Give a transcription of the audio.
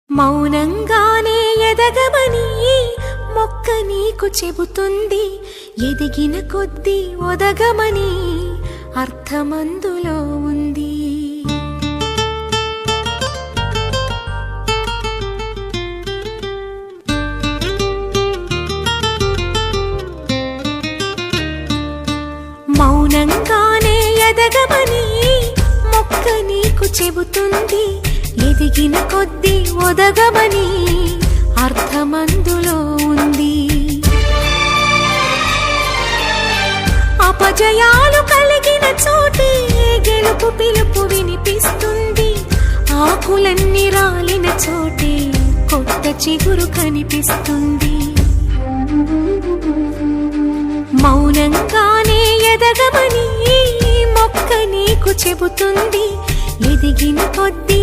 మౌనంగానే ఎదగమని మొక్క నీకు చెబుతుంది. ఎదిగిన కొద్దీ ఒదగమని అర్థమందులో ఉంది. మౌనంగానే ఎదగమని మొక్క నీకు చెబుతుంది. ఎదిగిన కొద్దీ ఒదగమని అర్థమందులో ఉంది. అపజయాలు కలిగిన చోటే గెలుపు పిలుపు వినిపిస్తుంది. ఆకులన్నీ రాలిన చోటే కొత్త చిగురు కనిపిస్తుంది. మౌనంగానే ఎదగమని మొక్క నీకు చెబుతుంది. ఎదిగిన కొద్దీ